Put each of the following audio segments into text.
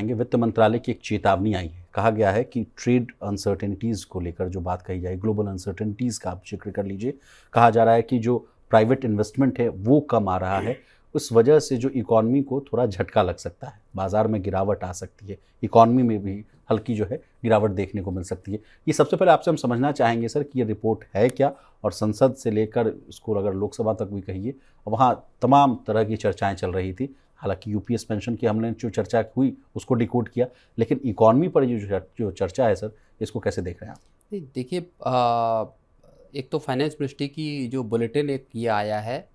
चाहेंगे। वित्त मंत्रालय की एक चेतावनी आई है। कहा गया है कि ट्रेड अनसर्टेनिटीज़ को लेकर जो बात कही जाए, ग्लोबल अनसर्टेनिटीज़ का आप जिक्र कर लीजिए। कहा जा रहा है कि जो प्राइवेट इन्वेस्टमेंट है वो कम आ रहा है, उस वजह से जो इकॉनमी को थोड़ा झटका लग सकता है, बाजार में गिरावट आ सकती है, इकॉनमी में भी हल्की जो है गिरावट देखने को मिल सकती है। ये सबसे पहले आपसे हम समझना चाहेंगे सर कि ये रिपोर्ट है क्या, और संसद से लेकर इसको अगर लोकसभा तक भी कहिए, वहाँ तमाम तरह की चर्चाएं चल रही थी। हालांकि यूपीएस पेंशन की हमने जो चर्चा हुई उसको डिकोड किया, लेकिन इकॉनमी पर ये जो चर्चा है सर, इसको कैसे देख रहे हैं आप? नहीं, देखिए, एक तो फाइनेंस मिनिस्ट्री की जो बुलेटिन एक ये आया है,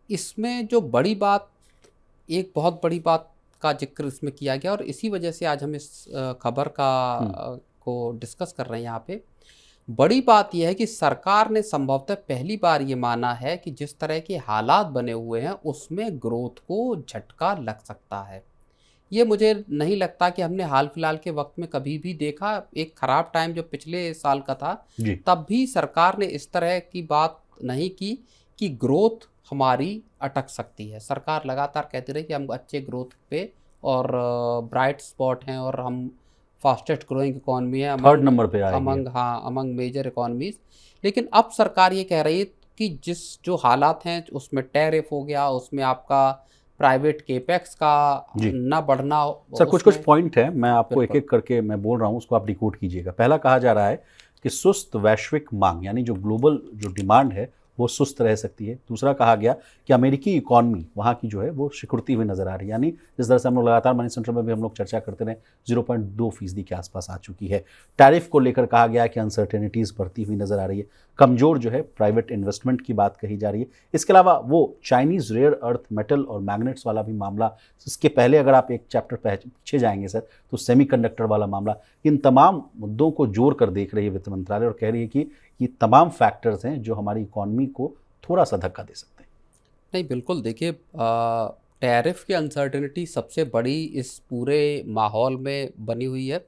इसमें जो बड़ी बात, एक बहुत बड़ी बात का जिक्र इसमें किया गया और इसी वजह से आज हम इस खबर को डिस्कस कर रहे हैं यहाँ पे। बड़ी बात यह है कि सरकार ने संभवतः पहली बार ये माना है कि जिस तरह के हालात बने हुए हैं उसमें ग्रोथ को झटका लग सकता है। ये मुझे नहीं लगता कि हमने हाल फिलहाल के वक्त में कभी भी देखा। एक ख़राब टाइम जो पिछले साल का था, तब भी सरकार ने इस तरह की बात नहीं की कि ग्रोथ हमारी अटक सकती है। सरकार लगातार कहती रही कि हम अच्छे ग्रोथ पे और ब्राइट स्पॉट हैं और हम फास्टेस्ट ग्रोइंग इकॉनमी है, थर्ड नंबर पे आएगी अमंग मेजर इकॉनमीज। लेकिन अब सरकार ये कह रही है कि जिस जो हालात हैं उसमें टैरिफ हो गया, उसमें आपका प्राइवेट केपेक्स का ना बढ़ना। सर कुछ पॉइंट है, मैं आपको एक एक करके मैं बोल रहा हूँ, उसको आप डिकोड कीजिएगा। पहला कहा जा रहा है कि सुस्त वैश्विक मांग, यानी जो ग्लोबल जो डिमांड है वो सुस्त रह सकती है। दूसरा कहा गया कि अमेरिकी इकॉनमी वहाँ की जो है वो सिकुड़ती हुई नजर आ रही है, यानी जिस तरह से हम लोग लगातार मनी सेंटर में भी हम लोग चर्चा करते रहे, 0.2% के आसपास आ चुकी है। टैरिफ को लेकर कहा गया कि अनसर्टेनिटीज़ बढ़ती हुई नजर आ रही है। कमजोर जो है प्राइवेट इन्वेस्टमेंट की बात कही जा रही है। इसके अलावा वो चाइनीज़ रेयर अर्थ मेटल और मैग्नेट्स वाला भी मामला, इसके पहले अगर आप एक चैप्टर पीछे जाएंगे सर, तो सेमीकंडक्टर वाला मामला, इन तमाम मुद्दों को जोड़ कर देख रही है वित्त मंत्रालय और कह रही है कि ये तमाम फैक्टर्स हैं जो हमारी इकॉनमी को थोड़ा सा धक्का दे सकते हैं। नहीं, बिल्कुल, देखिए, टैरिफ की अनसर्टेनिटी सबसे बड़ी इस पूरे माहौल में बनी हुई है।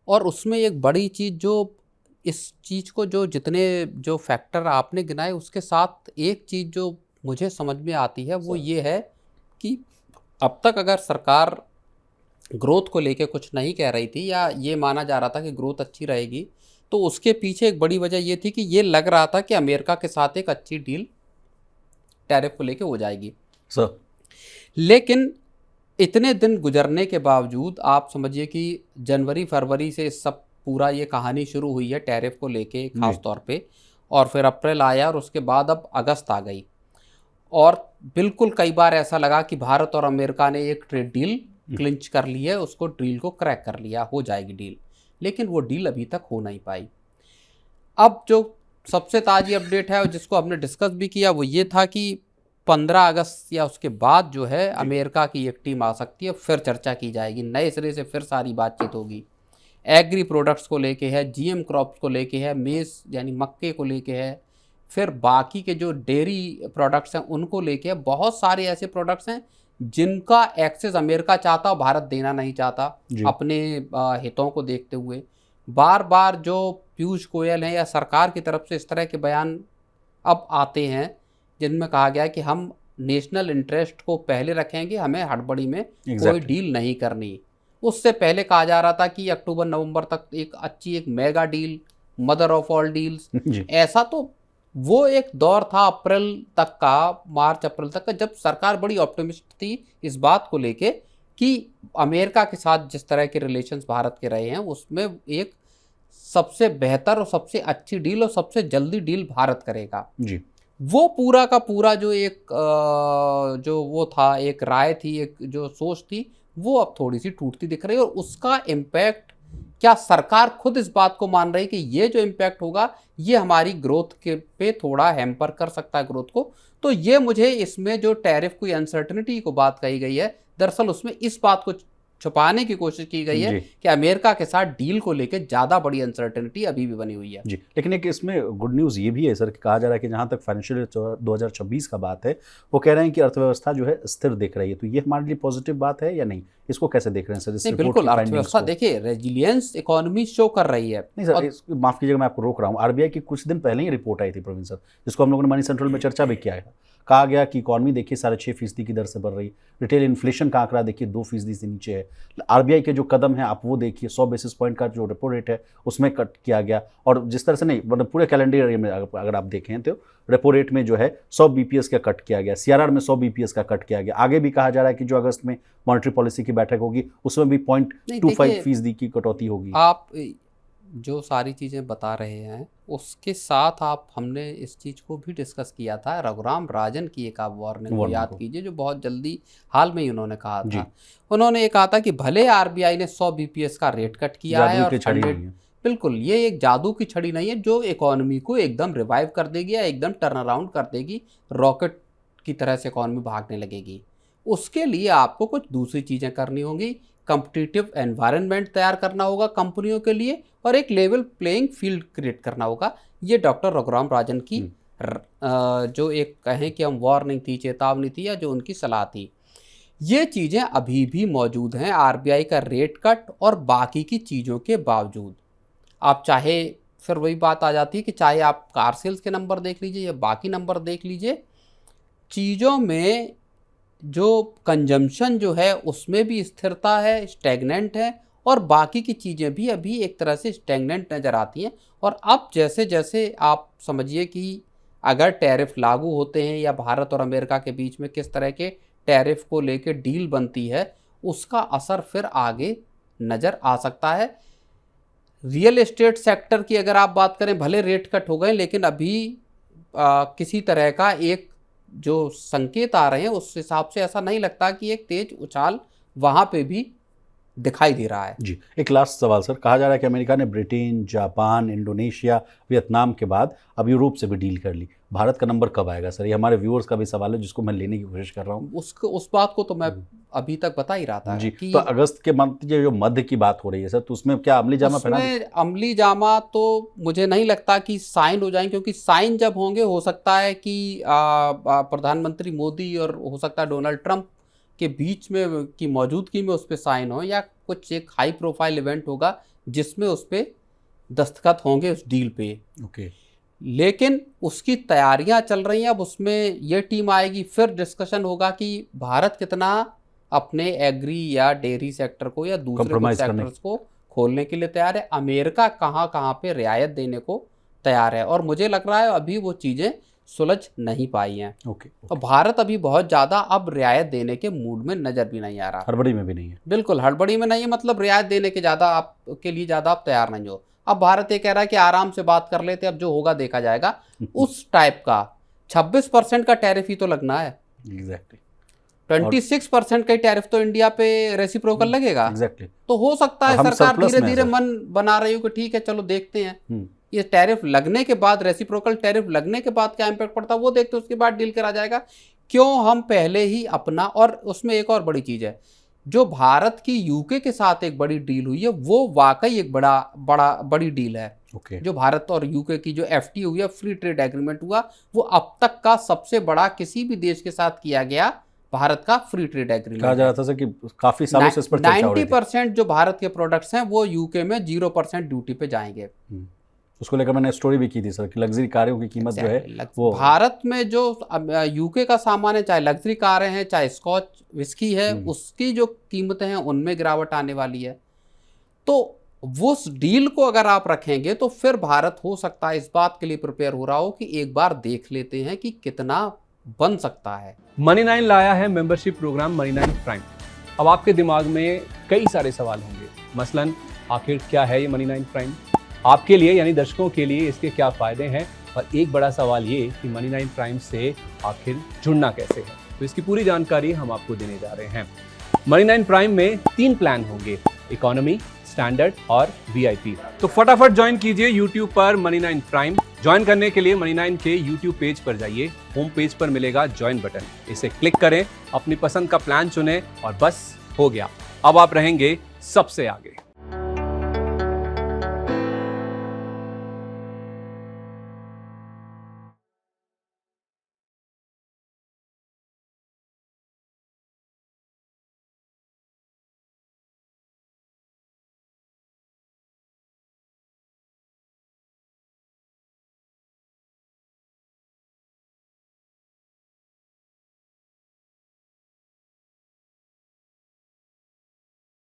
और उसमें एक बड़ी चीज़ जो इस चीज़ को जो जितने जो फैक्टर आपने गिनाए, उसके साथ एक चीज़ जो मुझे समझ में आती है वो ये है कि अब तक अगर सरकार ग्रोथ को लेके कुछ नहीं कह रही थी या ये माना जा रहा था कि ग्रोथ अच्छी रहेगी, तो उसके पीछे एक बड़ी वजह ये थी कि ये लग रहा था कि अमेरिका के साथ एक अच्छी डील टैरिफ को लेके हो जाएगी सर। लेकिन इतने दिन गुजरने के बावजूद आप समझिए कि जनवरी फरवरी से सब पूरा ये कहानी शुरू हुई है टैरिफ को लेके खास तौर पे, और फिर अप्रैल आया और उसके बाद अब अगस्त आ गई, और बिल्कुल कई बार ऐसा लगा कि भारत और अमेरिका ने एक ट्रेड डील क्लिंच कर ली है, उसको डील को क्रैक कर लिया, हो जाएगी डील, लेकिन वो डील अभी तक हो नहीं पाई। अब जो सबसे ताज़ी अपडेट है और जिसको हमने डिस्कस भी किया वो ये था कि 15 अगस्त या उसके बाद जो है अमेरिका की एक टीम आ सकती है, फिर चर्चा की जाएगी, नए सिरे से फिर सारी बातचीत होगी। एग्री प्रोडक्ट्स को लेके है, जीएम क्रॉप्स को लेके है, मेज़ यानी मक्के को लेके है, फिर बाकी के जो डेयरी प्रोडक्ट्स हैं उनको लेके है। बहुत सारे ऐसे प्रोडक्ट्स हैं जिनका एक्सेस अमेरिका चाहता और भारत देना नहीं चाहता अपने हितों को देखते हुए। बार बार जो पीयूष गोयल हैं या सरकार की तरफ से इस तरह के बयान अब आते हैं जिनमें कहा गया है कि हम नेशनल इंटरेस्ट को पहले रखेंगे, हमें हड़बड़ी में कोई डील नहीं करनी। उससे पहले कहा जा रहा था कि अक्टूबर नवंबर तक एक अच्छी एक mega deal, mother of all deals, ऐसा तो वो एक दौर था अप्रैल तक का, मार्च अप्रैल तक का, जब सरकार बड़ी ऑप्टिमिस्ट थी इस बात को लेके कि अमेरिका के साथ जिस तरह के रिलेशंस भारत के रहे हैं उसमें एक सबसे बेहतर और सबसे अच्छी डील और सबसे जल्दी डील भारत करेगा जी। वो पूरा का पूरा जो एक जो वो था, एक राय थी, एक जो सोच थी, वो अब थोड़ी सी टूटती दिख रही है। और उसका इम्पैक्ट क्या सरकार खुद इस बात को मान रही है कि ये जो इम्पैक्ट होगा ये हमारी ग्रोथ के पे थोड़ा हैम्पर कर सकता है ग्रोथ को। तो ये मुझे इसमें जो टैरिफ की अनसर्टेनिटी को बात कही गई है, दरअसल उसमें इस बात को छुपाने की कोशिश की गई है कि अमेरिका के साथ डील को लेकर ज़्यादा बड़ी अनसर्टेनिटी अभी भी बनी हुई है जी। लेकिन एक इसमें गुड न्यूज़ ये भी है सर कि कहा जा रहा है कि जहाँ तक फाइनेंशियल 2026 का बात है, वो कह रहे हैं कि अर्थव्यवस्था जो है स्थिर दिख रही है। तो ये हमारे लिए पॉजिटिव बात है या नहीं? इसको कैसे देख रहे हैं सर? नहीं, बिल्कुल अर्थव्यवस्था देखिए रेजिलियंस इकोनॉमी शो कर रही है। नहीं सर, माफ कीजिएगा, मैं आपको रोक रहा हूँ। आरबीआई की कुछ दिन पहले ही रिपोर्ट आई थी प्रवीण सर, जिसको हम लोगों ने मनी सेंट्रल में चर्चा भी किया है। कहा गया कि इकॉनमी देखिए 6.5% की दर से बढ़ रही, रिटेल इन्फ्लेशन का आंकड़ा देखिए 2% से नीचे है। आरबीआई के जो कदम है आप वो देखिए, 100 बेसिस पॉइंट का जो रेपो रेट है उसमें कट किया गया, और जिस तरह से नहीं मतलब पूरे कैलेंडर ईयर में अगर आप देखें तो रेपो रेट में जो है 100 बीपीएस का कट किया गया, सीआरआर में 100 बीपीएस का कट किया गया। आगे भी कहा जा रहा है कि जो अगस्त में मॉनेटरी पॉलिसी की बैठक होगी उसमें भी 0.25% की कटौती होगी। आप जो सारी चीज़ें बता रहे हैं उसके साथ आप हमने इस चीज़ को भी डिस्कस किया था, रघुराम राजन की एक आप वार्निंग को याद कीजिए जो बहुत जल्दी हाल में ही उन्होंने कहा था। उन्होंने ये कहा था कि भले आरबीआई ने 100 बीपीएस का रेट कट किया है और 100, बिल्कुल ये एक जादू की छड़ी नहीं है जो इकोनॉमी को एकदम रिवाइव कर देगी या एकदम टर्न अराउंड कर देगी, रॉकेट की तरह से इकोनॉमी भागने लगेगी। उसके लिए आपको कुछ दूसरी चीज़ें करनी होंगी, कॉम्पिटिटिव एनवायरनमेंट तैयार करना होगा कंपनियों के लिए और एक लेवल प्लेइंग फील्ड क्रिएट करना होगा। ये डॉक्टर रघुराम राजन की जो एक कहें कि हम वार्निंग थी, चेतावनी थी, या जो उनकी सलाह थी, ये चीज़ें अभी भी मौजूद हैं। आरबीआई का रेट कट और बाकी की चीज़ों के बावजूद आप चाहे, फिर वही बात आ जाती है कि चाहे आप कार सेल्स के नंबर देख लीजिए या बाकी नंबर देख लीजिए, चीज़ों में जो कंजम्पशन जो है उसमें भी स्थिरता है, स्टैग्नेंट है, और बाकी की चीज़ें भी अभी एक तरह से स्टैग्नेंट नज़र आती हैं। और अब जैसे जैसे आप समझिए कि अगर टैरिफ लागू होते हैं या भारत और अमेरिका के बीच में किस तरह के टैरिफ को लेकर डील बनती है, उसका असर फिर आगे नज़र आ सकता है। रियल एस्टेट सेक्टर की अगर आप बात करें, भले रेट कट हो गए लेकिन अभी किसी तरह का एक जो संकेत आ रहे हैं उस हिसाब से ऐसा नहीं लगता कि एक तेज उछाल वहाँ पे भी दिखाई दे रहा है। जी, एक लास्ट सवाल सर, कहा जा रहा है कि अमेरिका ने ब्रिटेन, जापान, इंडोनेशिया, वियतनाम के बाद अब यूरोप से भी डील कर ली। भारत का नंबर कब आएगा सर? ये हमारे व्यूअर्स का भी सवाल है जिसको मैं लेने की कोशिश कर रहा हूँ। उस बात को तो मैं अभी तक बता ही रहा था जी कि तो अगस्त के मंथ जो मध्य की बात हो रही है सर, तो उसमें क्या अमली जामा पहना? अमली जामा तो मुझे नहीं लगता कि साइन हो जाएंगे, क्योंकि साइन जब होंगे हो सकता है कि प्रधानमंत्री मोदी और हो सकता है डोनाल्ड ट्रंप के बीच में की मौजूदगी में उस पर साइन हो, या कुछ एक हाई प्रोफाइल इवेंट होगा जिसमें उस पर दस्तखत होंगे उस डील पे। ओके, लेकिन उसकी तैयारियां चल रही हैं। अब उसमें ये टीम आएगी, फिर डिस्कशन होगा कि भारत कितना अपने एग्री या डेयरी सेक्टर को या दूसरे सेक्टर्स को खोलने के लिए तैयार है, अमेरिका कहाँ कहाँ पे रियायत देने को तैयार है। और मुझे लग रहा है अभी वो चीज़ें सुलझ नहीं पाई हैं। ओके। और भारत अभी बहुत ज़्यादा अब रियायत देने के मूड में नज़र भी नहीं आ रहा, हड़बड़ी में भी नहीं है। बिल्कुल हड़बड़ी में नहीं है, मतलब रियायत देने के ज़्यादा आपके लिए ज़्यादा आप तैयार नहीं हो। अब भारत ये कह रहा है कि आराम से बात कर लेते, अब जो होगा देखा जाएगा। उस टाइप का 26% का टैरिफ ही तो लगना है। एग्जैक्टली 26% का टैरिफ तो इंडिया पे रेसिप्रोकल लगेगा। एग्जैक्टली तो हो सकता है सरकार धीरे धीरे मन बना रही हो कि ठीक है चलो देखते हैं ये टैरिफ लगने के बाद, रेसिप्रोकल टैरिफ लगने के बाद क्या इंपैक्ट पड़ता है वो देखते हैं, उसके बाद डील करा जाएगा। क्यों हम पहले ही अपना, और उसमें एक और बड़ी चीज़ है, जो भारत की यूके के साथ एक बड़ी डील हुई है वो वाकई एक बड़ी डील है। जो भारत और यूके की जो एफटी हुई है, फ्री ट्रेड एग्रीमेंट हुआ, वो अब तक का सबसे बड़ा किसी भी देश के साथ किया गया भारत का फ्री ट्रेड एग्रीमेंट। कहा जा रहा था सर कि काफी सालों से इस पर चर्चा हो रही थी। 90% जो भारत के प्रोडक्ट्स हैं वो यूके में 0% ड्यूटी पे जाएंगे। उसको लेकर मैंने स्टोरी भी की थी सर कि लग्जरी कारों की कीमत जो है वो भारत में जो यूके का सामान है, चाहे लग्जरी कारें हैं चाहे स्कॉच विस्की है, उसकी जो कीमतें हैं उनमें गिरावट आने वाली है। तो उस डील को अगर आप रखेंगे तो फिर भारत हो सकता है इस बात के लिए प्रिपेयर हो रहा हो कि एक बार देख लेते हैं कि कितना बन सकता है। Money9 लाया है मेंबरशिप प्रोग्राम Money9 प्राइम। अब आपके दिमाग में कई सारे सवाल होंगे, मसलन आखिर क्या है ये Money9 प्राइम, आपके लिए यानी दर्शकों के लिए इसके क्या फ़ायदे हैं, और एक बड़ा सवाल ये कि Money9 प्राइम से आखिर जुड़ना कैसे है। तो इसकी पूरी जानकारी हम आपको देने जा रहे हैं। Money9 प्राइम में 3 प्लान होंगे, इकोनॉमी, स्टैंडर्ड और VIP। तो फटाफट ज्वाइन कीजिए YouTube पर Money9 प्राइम। ज्वाइन करने के लिए Money9 के YouTube पेज पर जाइए, होम पेज पर मिलेगा ज्वाइन बटन, इसे क्लिक करें, अपनी पसंद का प्लान चुनें और बस हो गया, अब आप रहेंगे सबसे आगे।